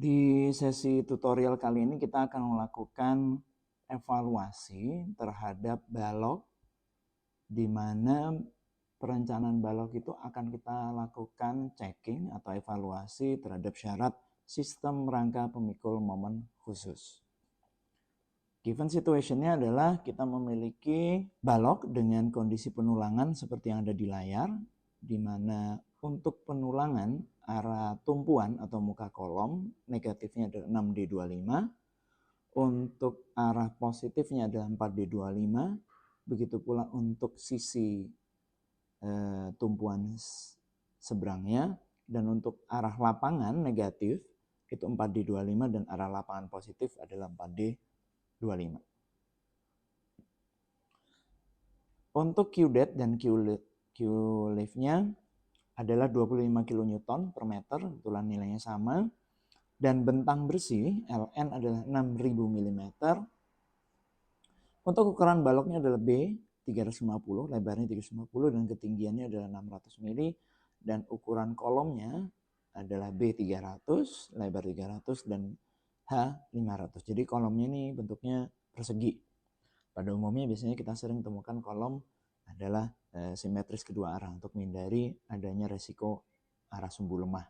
Di sesi tutorial kali ini kita akan melakukan evaluasi terhadap balok, di mana perencanaan balok itu akan kita lakukan checking atau evaluasi terhadap syarat sistem rangka pemikul momen khusus. Given situation-nya adalah kita memiliki balok dengan kondisi penulangan seperti yang ada di layar, di mana untuk penulangan arah tumpuan atau muka kolom negatifnya adalah 6D25, untuk arah positifnya adalah 4D25, begitu pula untuk sisi tumpuan seberangnya, dan untuk arah lapangan negatif itu 4D25 dan arah lapangan positif adalah 4D25. Untuk Q-depth dan Q-lift-nya adalah 25 kN per meter, kebetulan nilainya sama. Dan bentang bersih Ln adalah 6000 mm. Untuk ukuran baloknya adalah B 350, lebarnya 350 dan ketinggiannya adalah 600 mm. Dan ukuran kolomnya adalah B 300, lebar 300 dan H 500. Jadi kolomnya ini bentuknya persegi. Pada umumnya biasanya kita sering temukan kolom adalah simetris kedua arah untuk menghindari adanya resiko arah sumbu lemah,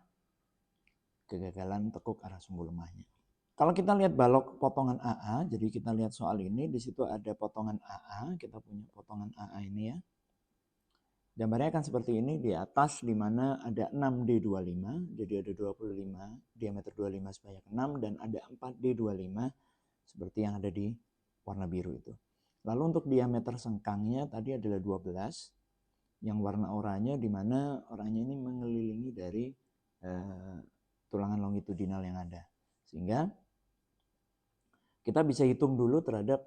kegagalan tekuk arah sumbu lemahnya. Kalau kita lihat balok potongan AA, jadi kita lihat soal ini, di situ ada potongan AA, kita punya potongan AA ini ya. Gambarnya akan seperti ini, di atas di mana ada 6D25, jadi ada 25, diameter 25 sebanyak 6, dan ada 4D25 seperti yang ada di warna biru itu. Lalu untuk diameter sengkangnya tadi adalah 12, yang warna oranye di mana oranye ini mengelilingi dari tulangan longitudinal yang ada. Sehingga kita bisa hitung dulu terhadap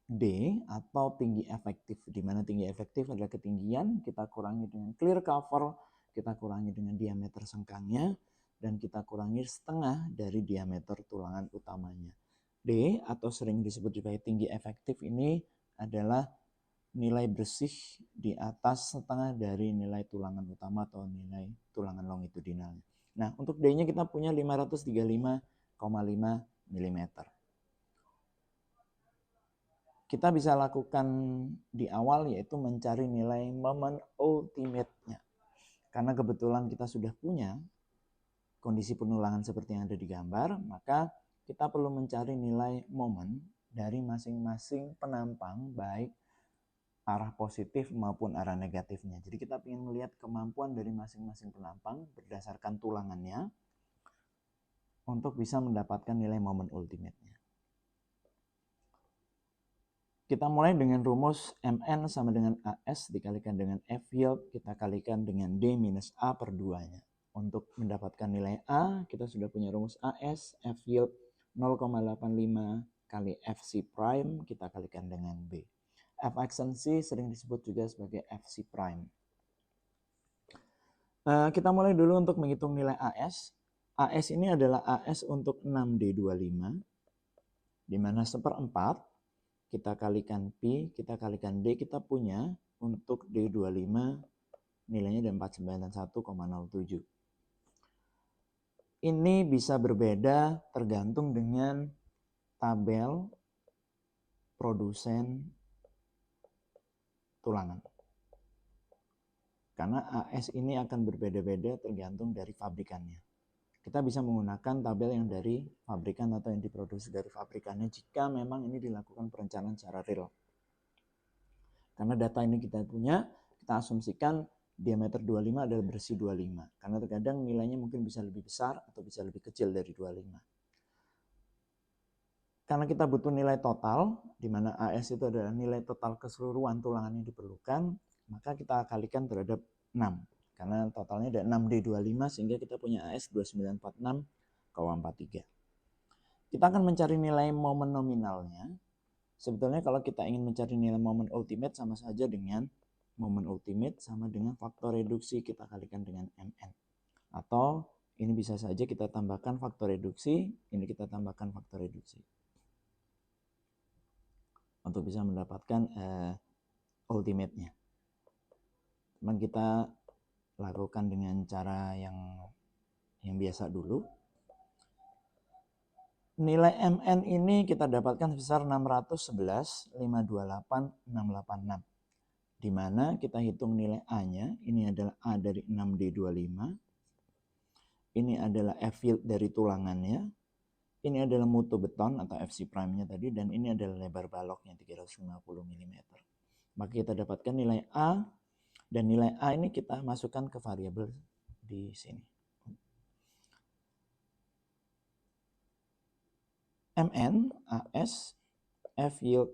D atau tinggi efektif, di mana tinggi efektif adalah ketinggian, kita kurangi dengan clear cover, kita kurangi dengan diameter sengkangnya, dan kita kurangi setengah dari diameter tulangan utamanya. D atau sering disebut juga tinggi efektif ini adalah nilai bersih di atas setengah dari nilai tulangan utama atau nilai tulangan longitudinalnya. Nah, untuk D-nya kita punya 535,5 mm. Kita bisa lakukan di awal yaitu mencari nilai moment ultimate-nya. Karena kebetulan kita sudah punya kondisi penulangan seperti yang ada di gambar, maka kita perlu mencari nilai moment dari masing-masing penampang, baik arah positif maupun arah negatifnya. Jadi kita ingin melihat kemampuan dari masing-masing penampang berdasarkan tulangannya untuk bisa mendapatkan nilai moment ultimate-nya. Kita mulai dengan rumus Mn sama dengan AS dikalikan dengan F yield, kita kalikan dengan D minus A per 2-nya. Untuk mendapatkan nilai A, kita sudah punya rumus AS, F yield 0,85 kali FC prime, kita kalikan dengan B. F ekstensi sering disebut juga sebagai FC prime. Kita mulai dulu untuk menghitung nilai AS. AS ini adalah AS untuk 6D25, di mana 1/4 kita kalikan Pi, kita kalikan D, kita punya untuk D25 nilainya ada 491,07. Ini bisa berbeda tergantung dengan tabel produsen tulangan. Karena AS ini akan berbeda-beda tergantung dari pabrikannya. Kita bisa menggunakan tabel yang dari pabrikan atau yang diproduksi dari pabrikannya jika memang ini dilakukan perencanaan secara real. Karena data ini kita punya, kita asumsikan diameter 25 adalah bersih 25. Karena terkadang nilainya mungkin bisa lebih besar atau bisa lebih kecil dari 25. Karena kita butuh nilai total, di mana AS itu adalah nilai total keseluruhan tulangan yang diperlukan, maka kita kalikan terhadap 6. Karena totalnya ada 6D25 sehingga kita punya AS 2946,43. Kita akan mencari nilai momen nominalnya. Sebetulnya kalau kita ingin mencari nilai momen ultimate sama saja dengan momen ultimate sama dengan faktor reduksi kita kalikan dengan Mn. Atau ini bisa saja kita tambahkan faktor reduksi, ini kita tambahkan faktor reduksi. Untuk bisa mendapatkan ultimate-nya. Cuman kita lakukan dengan cara yang biasa dulu. Nilai MN ini kita dapatkan sebesar 611.528.686. Di mana kita hitung nilai A-nya, ini adalah A dari 6D25. Ini adalah F yield dari tulangannya. Ini adalah mutu beton atau FC prime-nya tadi, dan ini adalah lebar baloknya 350 mm. Maka kita dapatkan nilai A, dan nilai A ini kita masukkan ke variabel di sini. MN, AS, F yield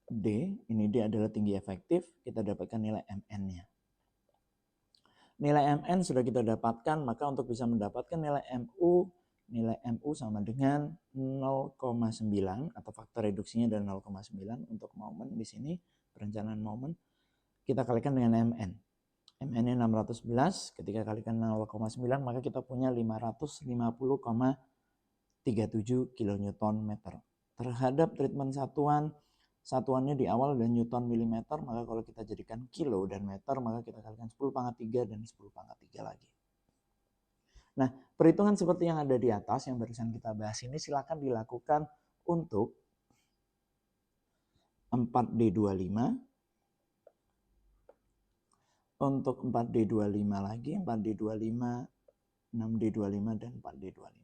D, ini D adalah tinggi efektif, kita dapatkan nilai MN-nya. Nilai MN sudah kita dapatkan, maka untuk bisa mendapatkan nilai MU sama dengan 0,9 atau faktor reduksinya dari 0,9 untuk momen di sini, perencanaan momen, kita kalikan dengan MN. MN-nya 611, ketika kalikan 0,9 maka kita punya 550,37 kN meter. Terhadap treatment satuannya di awal dan Newton milimeter, maka kalau kita jadikan kilo dan meter, maka kita kalikan 10⁻³ dan 10⁻³ lagi. Nah, perhitungan seperti yang ada di atas, yang barusan kita bahas ini, silakan dilakukan untuk 4D25, untuk 4D25 lagi, 4D25, 6D25, dan 4D25.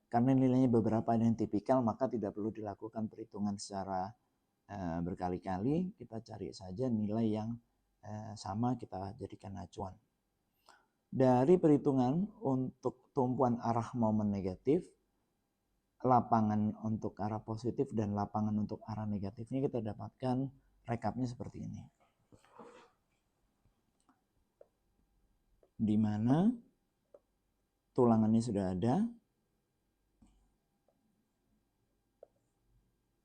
Karena nilainya beberapa yang tipikal, maka tidak perlu dilakukan perhitungan secara berkali-kali. Kita cari saja nilai yang sama, kita jadikan acuan. Dari perhitungan untuk tumpuan arah momen negatif, lapangan untuk arah positif, dan lapangan untuk arah negatifnya, kita dapatkan rekapnya seperti ini. Di mana tulangannya sudah ada.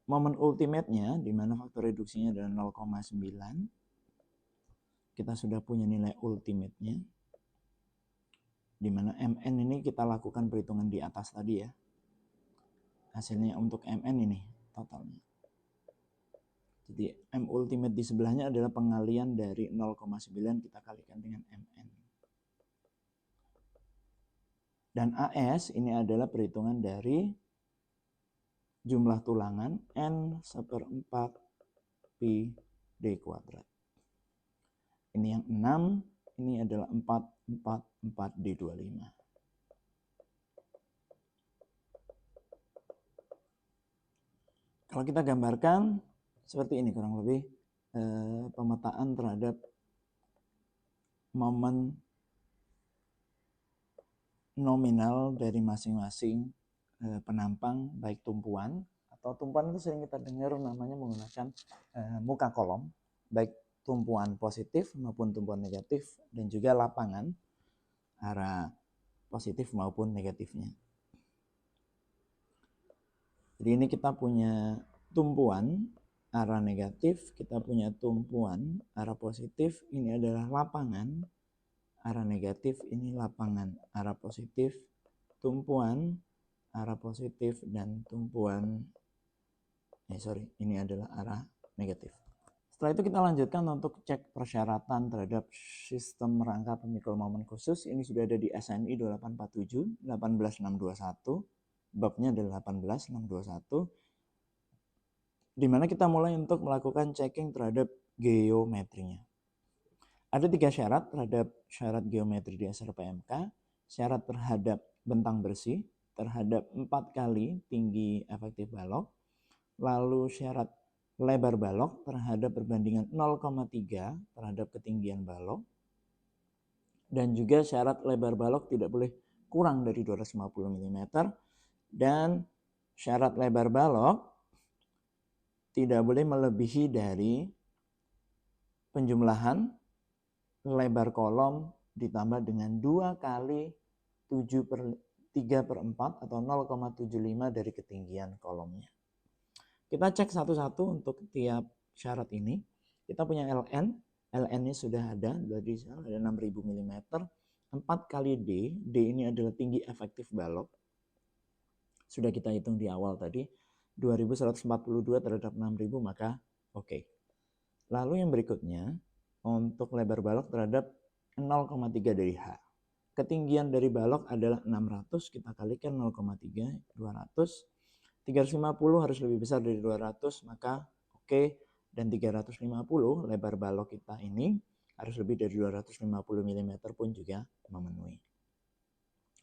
Momen ultimate-nya, di mana faktor reduksinya adalah 0,9. Kita sudah punya nilai ultimate-nya. Di mana MN ini kita lakukan perhitungan di atas tadi ya. Hasilnya untuk MN ini totalnya. Jadi M ultimate di sebelahnya adalah pengalian dari 0,9 kita kalikan dengan MN. Dan AS ini adalah perhitungan dari jumlah tulangan N/4 pi D kuadrat. Ini yang 6, ini adalah 4/4/4D25. Kalau kita gambarkan seperti ini kurang lebih pemetaan terhadap momen nominal dari masing-masing penampang, baik tumpuan, atau tumpuan itu sering kita dengar namanya menggunakan muka kolom, baik tumpuan positif maupun tumpuan negatif, dan juga lapangan arah positif maupun negatifnya. Jadi ini kita punya tumpuan arah negatif, kita punya tumpuan arah positif, ini adalah lapangan arah negatif, ini lapangan arah positif, tumpuan arah positif, dan tumpuan ini adalah arah negatif. Setelah itu kita lanjutkan untuk cek persyaratan terhadap sistem rangka pemikul momen khusus. Ini sudah ada di SNI 2847, 18621, babnya adalah 18621, di mana kita mulai untuk melakukan checking terhadap geometrinya. Ada 3 syarat terhadap syarat geometri di SRPMK. Syarat terhadap bentang bersih, terhadap 4 kali tinggi efektif balok, lalu syarat lebar balok terhadap perbandingan 0,3 terhadap ketinggian balok, dan juga syarat lebar balok tidak boleh kurang dari 250 mm, dan syarat lebar balok tidak boleh melebihi dari penjumlahan lebar kolom ditambah dengan 2 kali 3/4 atau 0,75 dari ketinggian kolomnya. Kita cek satu-satu untuk tiap syarat ini. Kita punya LN. LN-nya sudah ada, dari ada 6000 mm. 4 kali D. D ini adalah tinggi efektif balok. Sudah kita hitung di awal tadi. 2142 terhadap 6000, maka oke. Lalu yang berikutnya, untuk lebar balok terhadap 0,3 dari H. ketinggian dari balok adalah 600, kita kalikan 0,3, 200. 350 harus lebih besar dari 200, maka oke. Dan 350 lebar balok kita ini harus lebih dari 250 mm pun juga memenuhi.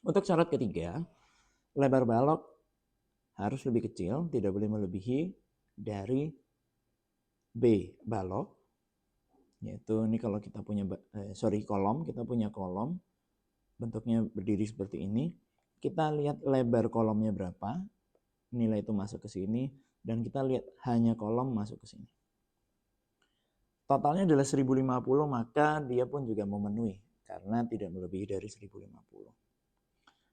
Untuk syarat ketiga, lebar balok harus lebih kecil, tidak boleh melebihi dari B balok. Yaitu ini kalau kita punya kolom, kita punya kolom bentuknya berdiri seperti ini. Kita lihat lebar kolomnya berapa, nilai itu masuk ke sini, dan kita lihat hanya kolom masuk ke sini. Totalnya adalah 1050, maka dia pun juga memenuhi karena tidak melebihi dari 1050.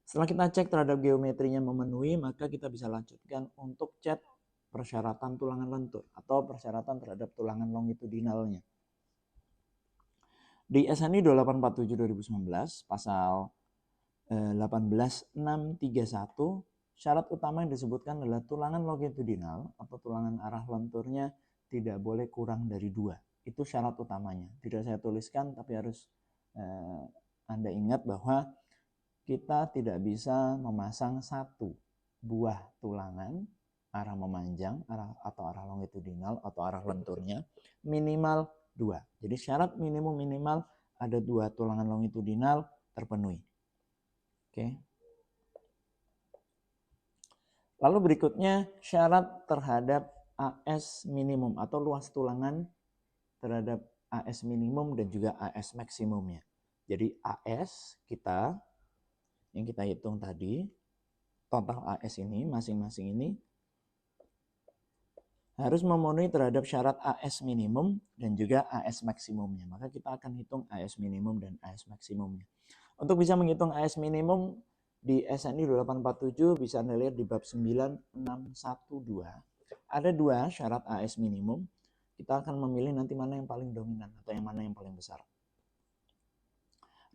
Setelah kita cek terhadap geometrinya memenuhi, maka kita bisa lanjutkan untuk cek persyaratan tulangan lentur atau persyaratan terhadap tulangan longitudinalnya. Di SNI 2847 2019 pasal 18631, syarat utama yang disebutkan adalah tulangan longitudinal atau tulangan arah lenturnya tidak boleh kurang dari 2. Itu syarat utamanya. Tidak saya tuliskan, tapi harus Anda ingat bahwa kita tidak bisa memasang satu buah tulangan arah memanjang atau arah longitudinal atau arah lenturnya minimal 2. Jadi syarat minimal ada 2 tulangan longitudinal terpenuhi. Oke. Lalu berikutnya syarat terhadap AS minimum atau luas tulangan terhadap AS minimum dan juga AS maksimumnya. Jadi AS kita yang kita hitung tadi, total AS ini masing-masing ini harus memenuhi terhadap syarat AS minimum dan juga AS maksimumnya. Maka kita akan hitung AS minimum dan AS maksimumnya. Untuk bisa menghitung AS minimum di SNI 847 bisa Anda lihat di bab 9612. Ada 2 syarat AS minimum. Kita akan memilih nanti mana yang paling dominan atau yang mana yang paling besar.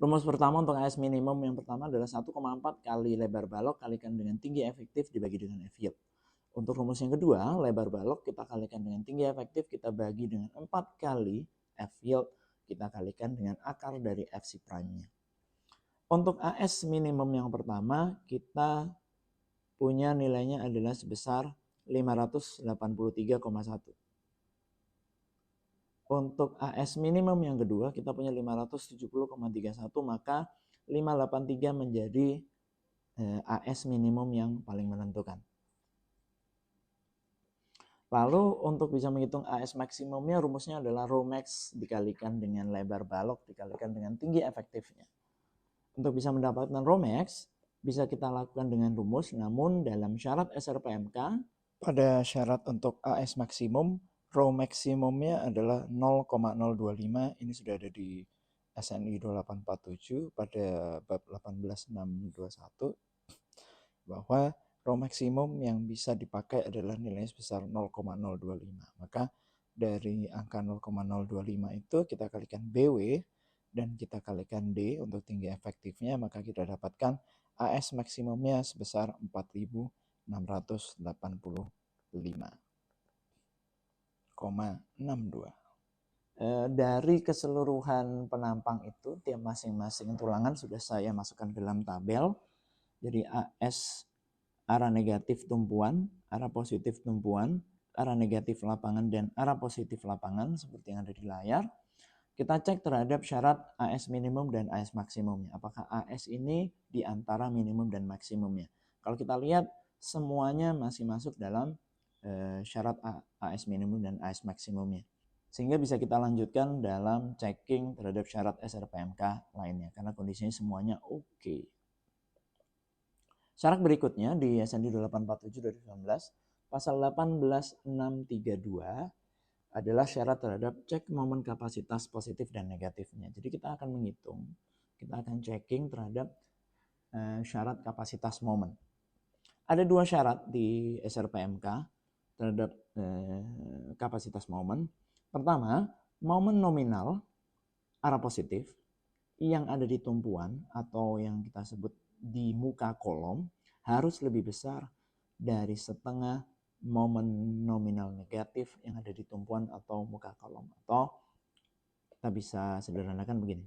Rumus pertama untuk AS minimum yang pertama adalah 1,4 kali lebar balok kalikan dengan tinggi efektif dibagi dengan F yield. Untuk rumus yang kedua, lebar balok kita kalikan dengan tinggi efektif, kita bagi dengan 4 kali F yield, kita kalikan dengan akar dari FC prime-nya. Untuk AS minimum yang pertama, kita punya nilainya adalah sebesar 583,1. Untuk AS minimum yang kedua, kita punya 570,31, maka 583 menjadi AS minimum yang paling menentukan. Lalu untuk bisa menghitung AS maksimumnya, rumusnya adalah rho max dikalikan dengan lebar balok dikalikan dengan tinggi efektifnya. Untuk bisa mendapatkan rho max, bisa kita lakukan dengan rumus, namun dalam syarat SRPMK, pada syarat untuk AS maksimum, rho maksimumnya adalah 0,025. Ini sudah ada di SNI 2847 pada bab 18621, bahwa rho maksimum yang bisa dipakai adalah nilai sebesar 0,025. Maka dari angka 0,025 itu kita kalikan BW dan kita kalikan D untuk tinggi efektifnya, maka kita dapatkan AS maksimumnya sebesar 4.685,62. Dari keseluruhan penampang itu, tiap masing-masing tulangan sudah saya masukkan dalam tabel. Jadi AS arah negatif tumpuan, arah positif tumpuan, arah negatif lapangan, dan arah positif lapangan seperti yang ada di layar. Kita cek terhadap syarat AS minimum dan AS maksimumnya. Apakah AS ini di antara minimum dan maksimumnya. Kalau kita lihat semuanya masih masuk dalam syarat AS minimum dan AS maksimumnya. Sehingga bisa kita lanjutkan dalam checking terhadap syarat SRPMK lainnya. Karena kondisinya semuanya oke. Syarat berikutnya di SNI 847 2019, pasal 18632 adalah syarat terhadap cek momen kapasitas positif dan negatifnya. Jadi kita akan menghitung, kita akan checking terhadap syarat kapasitas momen. Ada 2 syarat di SRPMK terhadap kapasitas momen. Pertama, momen nominal arah positif yang ada di tumpuan atau yang kita sebut di muka kolom harus lebih besar dari setengah momen nominal negatif yang ada di tumpuan atau muka kolom. Atau kita bisa sederhanakan begini.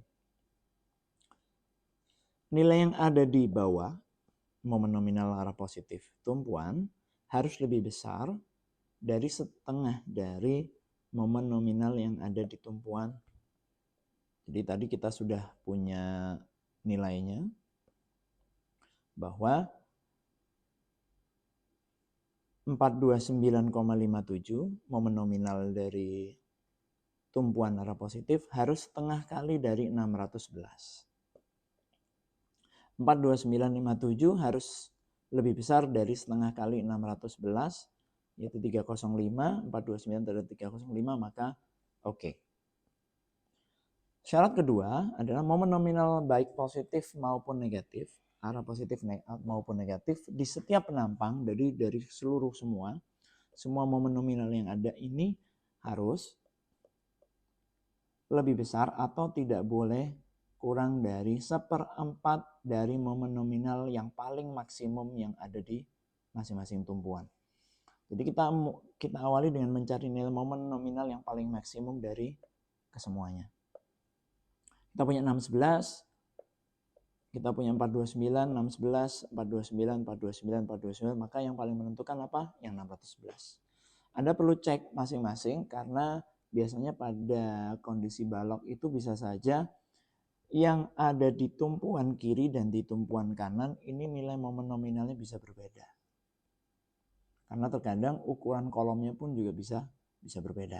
Nilai yang ada di bawah momen nominal arah positif tumpuan harus lebih besar dari setengah dari momen nominal yang ada di tumpuan. Jadi tadi kita sudah punya nilainya bahwa 429,57 momen nominal dari tumpuan arah positif harus setengah kali dari 611. 429,57 harus lebih besar dari setengah kali 611, yaitu 305, 429 terhadap 305, maka oke. Syarat kedua adalah momen nominal baik positif maupun negatif, arah positif maupun negatif di setiap penampang dari seluruh semua momen nominal yang ada ini harus lebih besar atau tidak boleh kurang dari 1/4 dari momen nominal yang paling maksimum yang ada di masing-masing tumpuan. Jadi kita awali dengan mencari nilai momen nominal yang paling maksimum dari kesemuanya. Kita punya 611, kita punya 429, 611, 429, 429, 429, maka yang paling menentukan apa? Yang 611. Anda perlu cek masing-masing karena biasanya pada kondisi balok itu bisa saja yang ada di tumpuan kiri dan di tumpuan kanan ini nilai momen nominalnya bisa berbeda. Karena terkadang ukuran kolomnya pun juga bisa berbeda.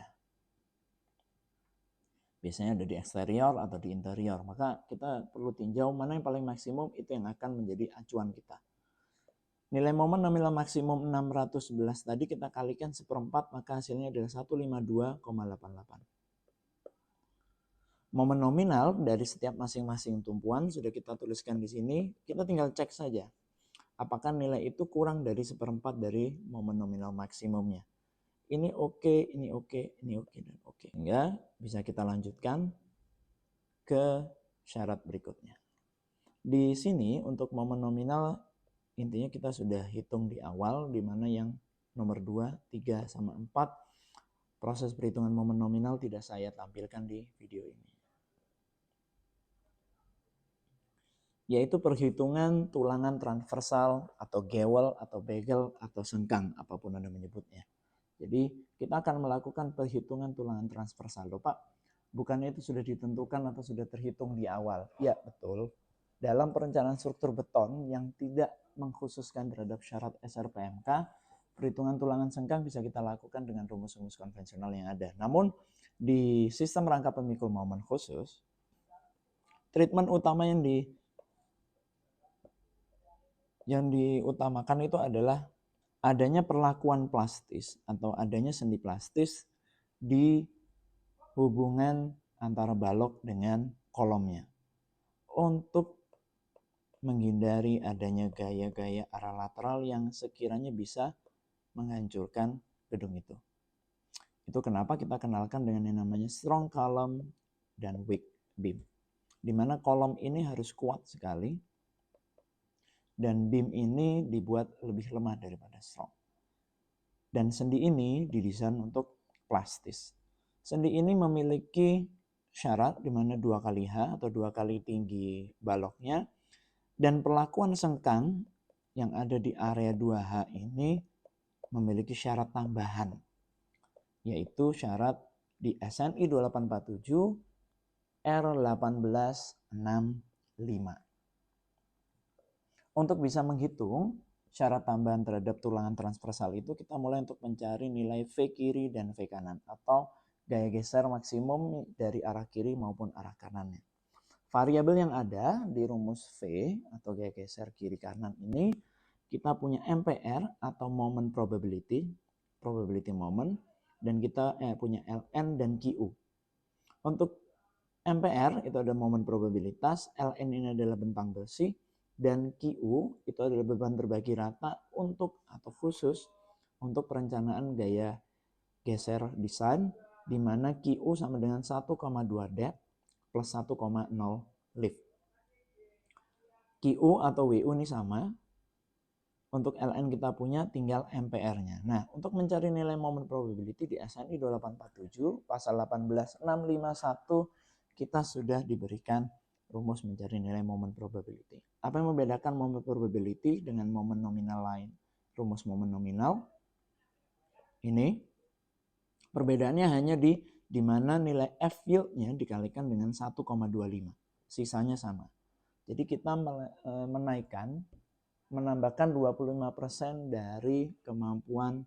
Biasanya ada di eksterior atau di interior. Maka kita perlu tinjau mana yang paling maksimum, itu yang akan menjadi acuan kita. Nilai momen nominal maksimum 611 tadi kita kalikan 1/4, maka hasilnya adalah 152,88. Momen nominal dari setiap masing-masing tumpuan sudah kita tuliskan di sini. Kita tinggal cek saja apakah nilai itu kurang dari 1/4 dari momen nominal maksimumnya. Ini oke, ini oke, ini oke, dan oke. Sehingga bisa kita lanjutkan ke syarat berikutnya. Di sini untuk momen nominal intinya kita sudah hitung di awal, di mana yang nomor 2, 3, sama 4 proses perhitungan momen nominal tidak saya tampilkan di video ini. Yaitu perhitungan tulangan transversal atau gewel atau begel atau sengkang, apapun Anda menyebutnya. Jadi kita akan melakukan perhitungan tulangan transversal. Loh Pak, bukannya itu sudah ditentukan atau sudah terhitung di awal? Ya betul. Dalam perencanaan struktur beton yang tidak mengkhususkan terhadap syarat SRPMK, perhitungan tulangan sengkang bisa kita lakukan dengan rumus-rumus konvensional yang ada. Namun di sistem rangka pemikul momen khusus, treatment utama yang diutamakan itu adalah adanya perlakuan plastis atau adanya sendi plastis di hubungan antara balok dengan kolomnya untuk menghindari adanya gaya-gaya arah lateral yang sekiranya bisa menghancurkan gedung itu. Itu kenapa kita kenalkan dengan yang namanya strong column dan weak beam. Di mana kolom ini harus kuat sekali dan beam ini dibuat lebih lemah daripada strong. Dan sendi ini didesain untuk plastis. Sendi ini memiliki syarat di mana 2 kali H atau 2 kali tinggi baloknya, dan perlakuan sengkang yang ada di area 2H ini memiliki syarat tambahan, yaitu syarat di SNI 2847 R1865. Untuk bisa menghitung syarat tambahan terhadap tulangan transversal itu, kita mulai untuk mencari nilai V kiri dan V kanan atau gaya geser maksimum dari arah kiri maupun arah kanannya. Variabel yang ada di rumus V atau gaya geser kiri kanan ini, kita punya MPR atau moment probability moment, dan kita punya LN dan QU. Untuk MPR itu ada momen probabilitas, LN ini adalah bentang besi, dan QU itu adalah beban terbagi rata untuk atau khusus untuk perencanaan gaya geser desain, di mana QU sama dengan 1,2 depth plus 1,0 lift. QU atau WU ini sama. Untuk LN kita punya tinggal MPR-nya. Nah, untuk mencari nilai moment probability di SNI 2847 pasal 18651 kita sudah diberikan rumus mencari nilai moment probability. Apa yang membedakan moment probability dengan momen nominal lain? Rumus momen nominal ini perbedaannya hanya di mana nilai F yieldnya dikalikan dengan 1,25. Sisanya sama. Jadi kita menambahkan 25% dari kemampuan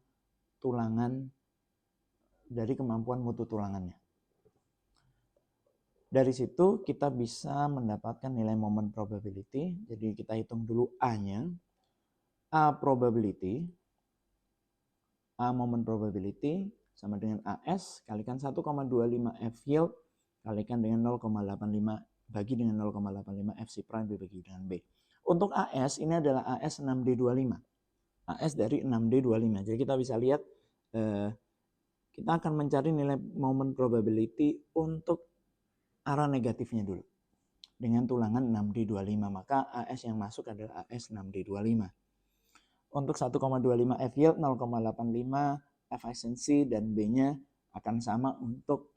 mutu tulangannya. Dari situ kita bisa mendapatkan nilai moment probability. Jadi kita hitung dulu A-nya. A probability, A moment probability sama dengan AS kalikan 1,25 F yield kalikan dengan 0,85 bagi dengan 0,85 FC prime dibagi dengan B. Untuk AS ini adalah AS 6D25. AS dari 6D25. Jadi kita bisa lihat kita akan mencari nilai moment probability untuk arah negatifnya dulu. Dengan tulangan 6D25, maka AS yang masuk adalah AS 6D25. Untuk 1,25 F yield, 0,85 efisiensi, dan B-nya akan sama untuk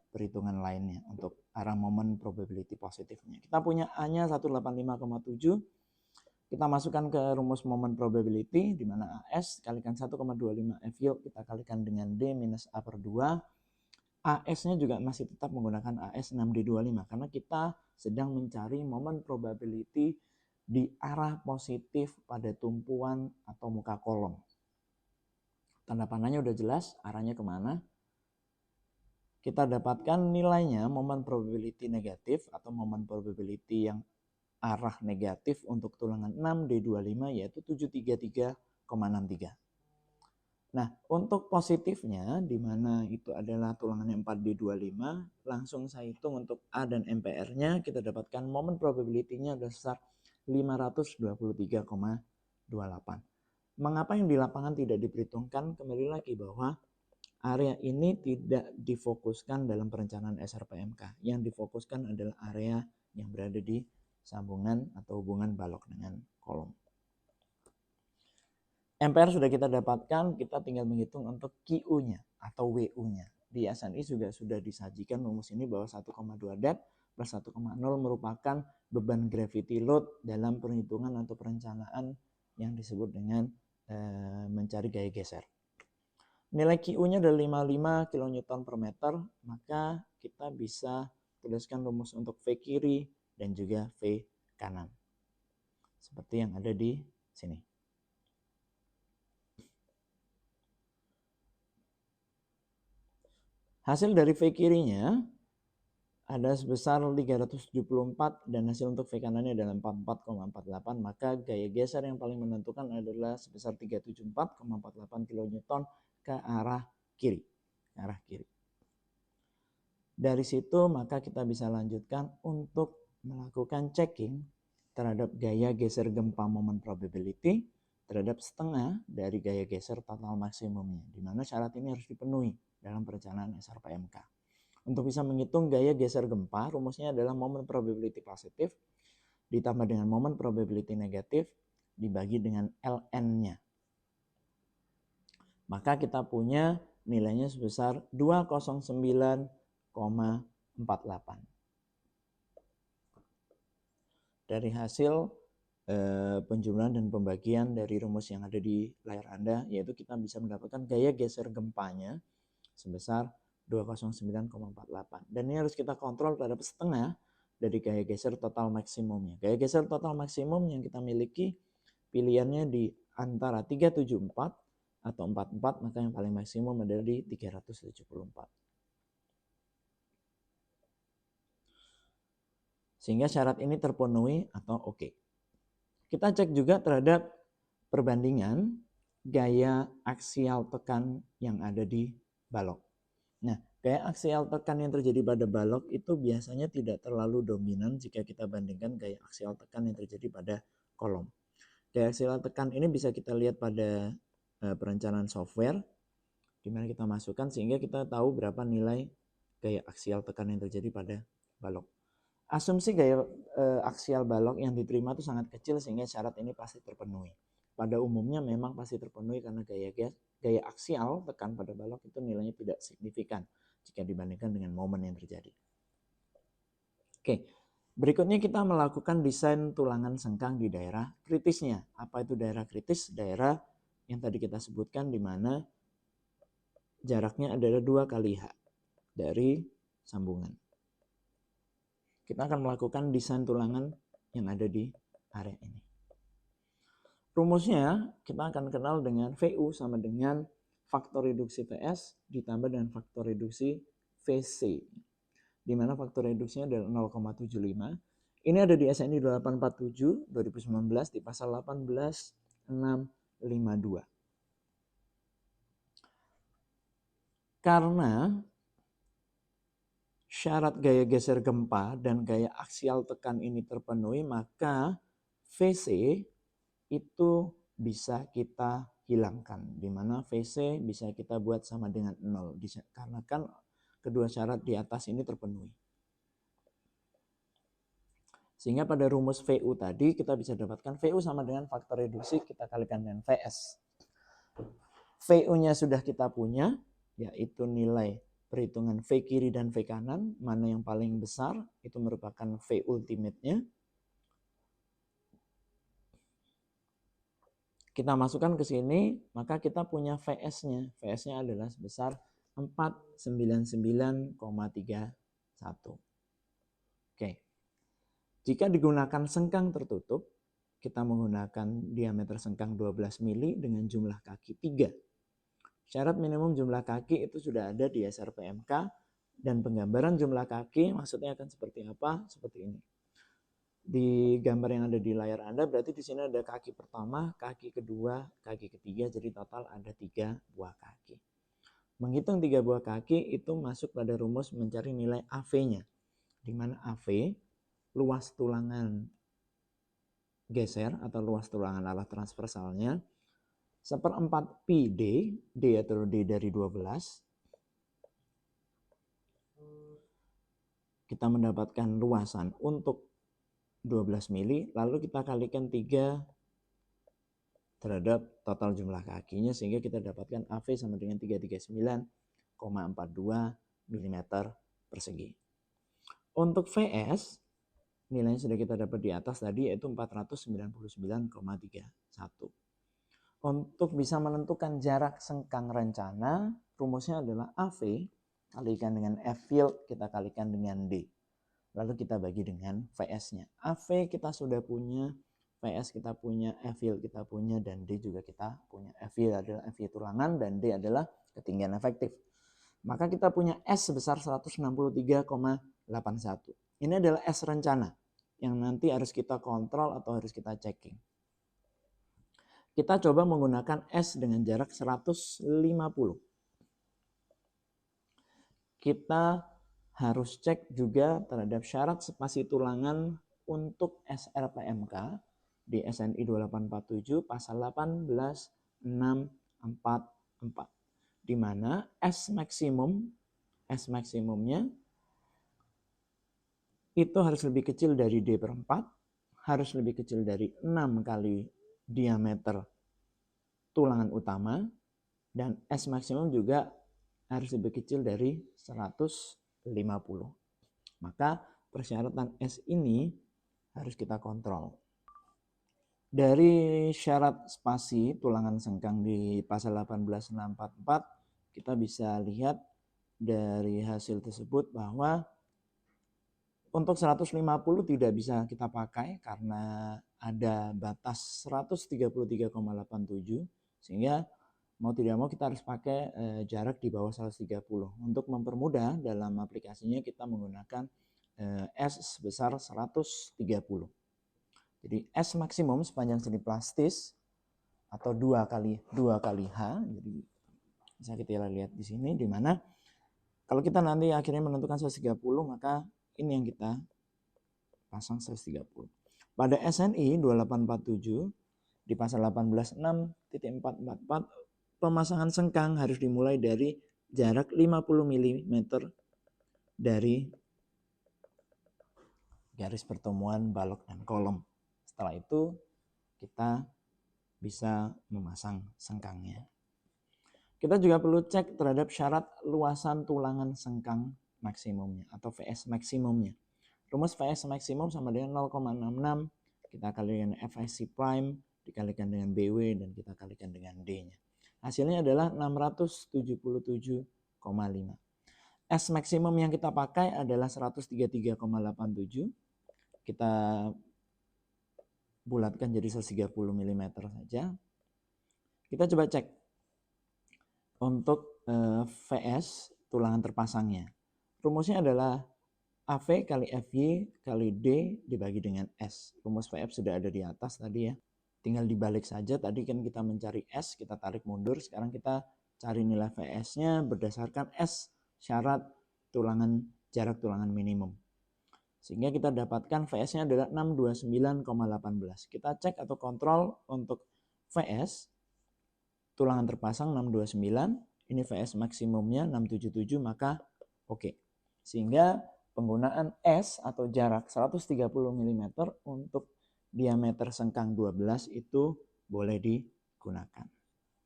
perhitungan lainnya, untuk arah moment probability positifnya. Kita punya A-nya 185,7. Kita masukkan ke rumus moment probability, di mana AS kalikan 1,25 F yield, kita kalikan dengan D minus A per 2. AS-nya juga masih tetap menggunakan AS 6D25 karena kita sedang mencari moment probability di arah positif pada tumpuan atau muka kolom. Tanda panahnya udah jelas arahnya kemana. Kita dapatkan nilainya moment probability negatif atau moment probability yang arah negatif untuk tulangan 6D25 yaitu 733,63. Nah, untuk positifnya, di mana itu adalah tulangannya 4D25, langsung saya hitung untuk A dan MPR-nya, kita dapatkan moment probability-nya adalah 523,28. Mengapa yang di lapangan tidak diperhitungkan? Kembali lagi bahwa area ini tidak difokuskan dalam perencanaan SRPMK. Yang difokuskan adalah area yang berada di sambungan atau hubungan balok dengan kolom. MPR sudah kita dapatkan, kita tinggal menghitung untuk QU-nya atau WU-nya. Di SNI juga sudah disajikan rumus ini bahwa 1,2 dep plus 1,0 merupakan beban gravity load dalam perhitungan atau perencanaan yang disebut dengan mencari gaya geser. Nilai QU-nya adalah 55 kN per meter, maka kita bisa tuliskan rumus untuk V kiri dan juga V kanan. Seperti yang ada di sini. Hasil dari V kirinya ada sebesar 374 dan hasil untuk V kanannya adalah 44,48, maka gaya geser yang paling menentukan adalah sebesar 374,48 kN ke arah kiri. Dari situ maka kita bisa lanjutkan untuk melakukan checking terhadap gaya geser gempa moment probability terhadap setengah dari gaya geser total maksimumnya, di mana syarat ini harus dipenuhi dalam perencanaan SRPMK. Untuk bisa menghitung gaya geser gempa, rumusnya adalah moment probability positif ditambah dengan moment probability negatif dibagi dengan ln-nya. Maka kita punya nilainya sebesar 209,48. Dari hasil penjumlahan dan pembagian dari rumus yang ada di layar Anda, yaitu kita bisa mendapatkan gaya geser gempanya sebesar 209,48. Dan ini harus kita kontrol terhadap setengah dari gaya geser total maksimumnya. Gaya geser total maksimum yang kita miliki pilihannya di antara 374 atau 44, maka yang paling maksimum adalah di 374. Sehingga syarat ini terpenuhi atau oke. Kita cek juga terhadap perbandingan gaya aksial tekan yang ada di balok. Nah, gaya aksial tekan yang terjadi pada balok itu biasanya tidak terlalu dominan jika kita bandingkan gaya aksial tekan yang terjadi pada kolom. Gaya aksial tekan ini bisa kita lihat pada perencanaan software, di mana kita masukkan sehingga kita tahu berapa nilai gaya aksial tekan yang terjadi pada balok. Asumsi gaya aksial balok yang diterima itu sangat kecil sehingga syarat ini pasti terpenuhi. Pada umumnya memang pasti terpenuhi karena gaya aksial tekan pada balok itu nilainya tidak signifikan jika dibandingkan dengan momen yang terjadi. Oke, Berikutnya kita melakukan desain tulangan sengkang di daerah kritisnya. Apa itu daerah kritis? Daerah yang tadi kita sebutkan di mana jaraknya adalah 2 kali H dari sambungan. Kita akan melakukan desain tulangan yang ada di area ini. Rumusnya kita akan kenal dengan VU sama dengan faktor reduksi VS ditambah dengan faktor reduksi VC. Di mana faktor reduksinya adalah 0,75. Ini ada di SNI 847 2019 di pasal 18652. Karena syarat gaya geser gempa dan gaya aksial tekan ini terpenuhi, maka VC itu bisa kita hilangkan. Di mana VC bisa kita buat sama dengan 0. Karena kan kedua syarat di atas ini terpenuhi. Sehingga pada rumus VU tadi kita bisa dapatkan VU sama dengan faktor reduksi kita kalikan dengan VS. VU-nya sudah kita punya, yaitu nilai perhitungan V kiri dan V kanan, mana yang paling besar, itu merupakan V ultimate-nya. Kita masukkan ke sini, maka kita punya VS-nya. VS-nya adalah sebesar 499,31. Oke. Jika digunakan sengkang tertutup, kita menggunakan diameter sengkang 12 mili dengan jumlah kaki 3. Syarat minimum jumlah kaki itu sudah ada di SRPMK, dan penggambaran jumlah kaki maksudnya akan seperti apa? Seperti ini. Di gambar yang ada di layar Anda, berarti di sini ada kaki pertama, kaki kedua, kaki ketiga, jadi total ada 3 buah kaki. Menghitung 3 buah kaki itu masuk pada rumus mencari nilai AV-nya, di mana AV luas tulangan geser atau luas tulangan arah transversalnya 1/4 pi D, D atau D dari 12. Kita mendapatkan luasan untuk 12 mili, lalu kita kalikan 3 terhadap total jumlah kakinya, sehingga kita dapatkan AV sama dengan 339,42 mm persegi. Untuk VS, nilainya sudah kita dapat di atas tadi, yaitu 499,31. Untuk bisa menentukan jarak sengkang rencana, rumusnya adalah AV kalikan dengan F field, kita kalikan dengan D. Lalu kita bagi dengan VS-nya. AV kita sudah punya, VS kita punya, F field kita punya, dan D juga kita punya. F field adalah F tulangan dan D adalah ketinggian efektif. Maka kita punya S sebesar 163,81. Ini adalah S rencana yang nanti harus kita kontrol atau harus kita checking. Kita coba menggunakan S dengan jarak 150. Kita harus cek juga terhadap syarat spasi tulangan untuk SRPMK di SNI 2847 pasal 18644, di mana S maksimumnya itu harus lebih kecil dari D/4, harus lebih kecil dari 6 kali diameter tulangan utama, dan S maksimum juga harus lebih kecil dari 150. Maka persyaratan S ini harus kita kontrol. Dari syarat spasi tulangan sengkang di pasal 18644, kita bisa lihat dari hasil tersebut bahwa untuk 150 tidak bisa kita pakai karena ada batas 133,87, sehingga mau tidak mau kita harus pakai jarak di bawah 130. Untuk mempermudah dalam aplikasinya kita menggunakan S sebesar 130. Jadi S maksimum sepanjang seni plastis atau 2 kali H. Jadi bisa kita lihat di sini, di mana kalau kita nanti akhirnya menentukan 130, maka ini yang kita pasang 130. Pada SNI 2847 di pasal 186.444, pemasangan sengkang harus dimulai dari jarak 50 mm dari garis pertemuan balok dan kolom. Setelah itu kita bisa memasang sengkangnya. Kita juga perlu cek terhadap syarat luasan tulangan sengkang maksimumnya atau VS maksimumnya. Rumus Vs maksimum sama dengan 0,66 kita kalikan Fsc prime dikalikan dengan Bw dan kita kalikan dengan D-nya. Hasilnya adalah 677,5. S maksimum yang kita pakai adalah 133,87. Kita bulatkan jadi 130 mm saja. Kita coba cek untuk Vs tulangan terpasangnya. Rumusnya adalah AV kali FY kali D dibagi dengan S. Rumus VF sudah ada di atas tadi ya. Tinggal dibalik saja. Tadi kan kita mencari S, kita tarik mundur. Sekarang kita cari nilai Vs-nya berdasarkan S syarat jarak tulangan minimum. Sehingga kita dapatkan Vs-nya adalah 629,18. Kita cek atau kontrol untuk Vs tulangan terpasang 629. Ini Vs maksimumnya 677, maka oke. Sehingga penggunaan S atau jarak 130 mm untuk diameter sengkang 12 itu boleh digunakan.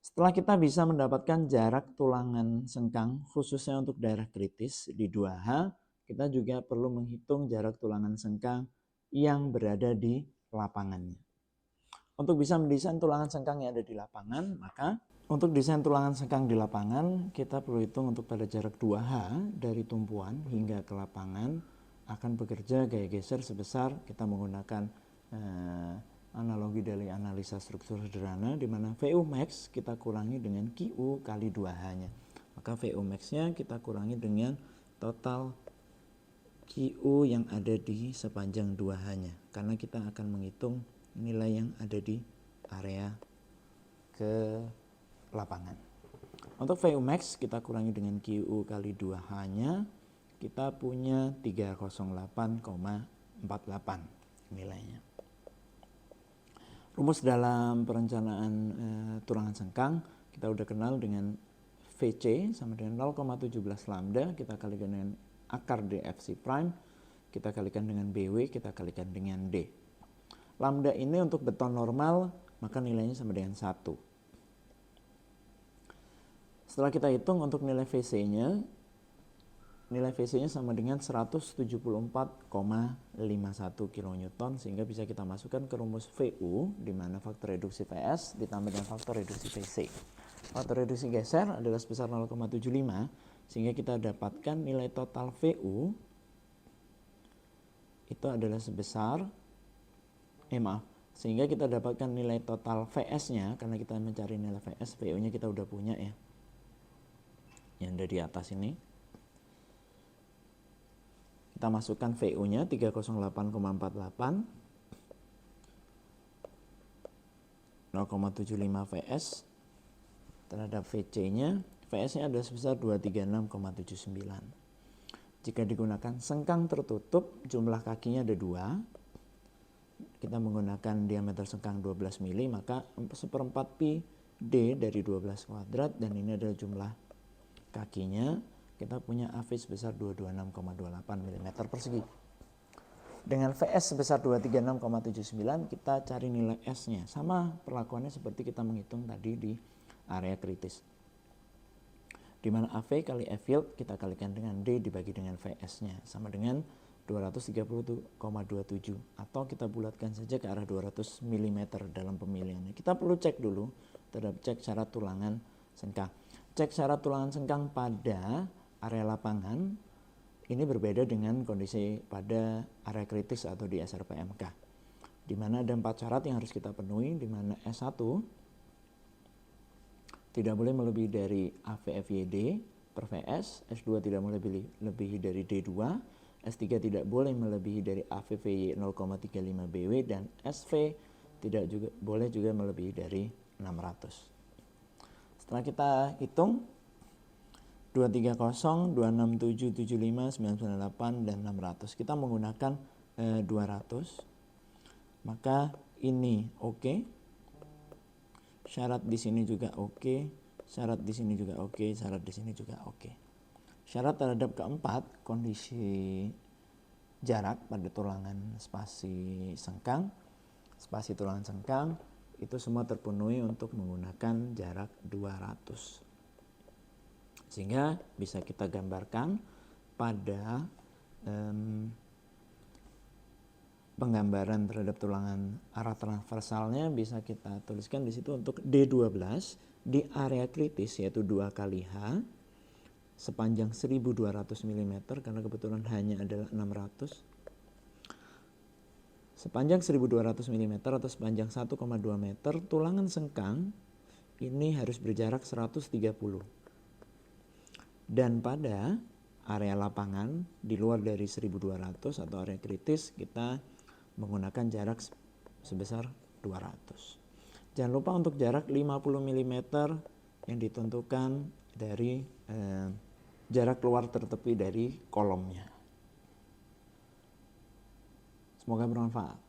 Setelah kita bisa mendapatkan jarak tulangan sengkang khususnya untuk daerah kritis di 2H, kita juga perlu menghitung jarak tulangan sengkang yang berada di lapangannya. Untuk bisa mendesain tulangan sengkang yang ada di lapangan, maka untuk desain tulangan sengkang di lapangan, kita perlu hitung untuk pada jarak 2H dari tumpuan hingga ke lapangan akan bekerja gaya geser sebesar kita menggunakan analogi dari analisa struktur sederhana di mana VU max kita kurangi dengan QU kali 2H-nya. Maka VU max-nya kita kurangi dengan total QU yang ada di sepanjang 2H-nya karena kita akan menghitung nilai yang ada di area ke lapangan. Untuk VU max kita kurangi dengan QU kali 2H-nya, kita punya 308,48 nilainya. Rumus dalam perencanaan tulangan sengkang kita udah kenal dengan VC sama dengan 0,17 lambda, kita kalikan dengan akar DFC prime, kita kalikan dengan BW, kita kalikan dengan D. Lambda ini untuk beton normal, maka nilainya sama dengan 1. Setelah kita hitung untuk nilai VC-nya sama dengan 174,51 kN, sehingga bisa kita masukkan ke rumus VU, di mana faktor reduksi Vs ditambah dengan faktor reduksi VC. Faktor reduksi geser adalah sebesar 0,75, sehingga kita dapatkan nilai total VU itu adalah sebesar, sehingga kita dapatkan nilai total Vs-nya, karena kita mencari nilai Vs, VU-nya kita udah punya ya, yang ada di atas ini. Kita masukkan VU-nya 308,48, 0,75 Vs terhadap VC-nya. Vs-nya adalah sebesar 236,79. Jika digunakan sengkang tertutup, jumlah kakinya ada 2. Kita menggunakan diameter sengkang 12 mili, maka 1/4 pi D dari 12 kuadrat, dan ini adalah jumlah kakinya. Kita punya AV sebesar 226,28 mm persegi. Dengan VS sebesar 236,79, kita cari nilai S-nya. Sama perlakuannya seperti kita menghitung tadi di area kritis. Di mana AV kali F yield kita kalikan dengan D dibagi dengan VS-nya. Sama dengan 230,27, atau kita bulatkan saja ke arah 200 mm dalam pemilihannya. Kita perlu cek dulu terhadap cek syarat tulangan sengkang. Cek syarat tulangan sengkang pada area lapangan ini berbeda dengan kondisi pada area kritis atau di SRPMK, di mana ada 4 syarat yang harus kita penuhi, di mana S1 tidak boleh melebihi dari AVFYD per VS, S2 tidak boleh melebihi dari D2, S3 tidak boleh melebihi dari AVVY 0,35 BW, dan SV tidak juga boleh juga melebihi dari 600. Setelah kita hitung 230, 267, 75, 998, dan 600. Kita menggunakan 200. Maka ini oke. Syarat di sini juga oke. Syarat di sini juga oke. Syarat di sini juga oke. Syarat terhadap keempat, kondisi jarak pada tulangan spasi sengkang, spasi tulangan sengkang, itu semua terpenuhi untuk menggunakan jarak 200. Sehingga bisa kita gambarkan pada penggambaran terhadap tulangan arah transversalnya bisa kita tuliskan di situ untuk D12 di area kritis yaitu 2 kali H sepanjang 1200 mm karena kebetulan hanya adalah 600. Sepanjang 1200 mm atau sepanjang 1,2 meter, tulangan sengkang ini harus berjarak 130. Dan pada area lapangan di luar dari 1200 atau area kritis kita menggunakan jarak sebesar 200. Jangan lupa untuk jarak 50 mm yang ditentukan dari jarak keluar tertepi dari kolomnya. Semoga bermanfaat.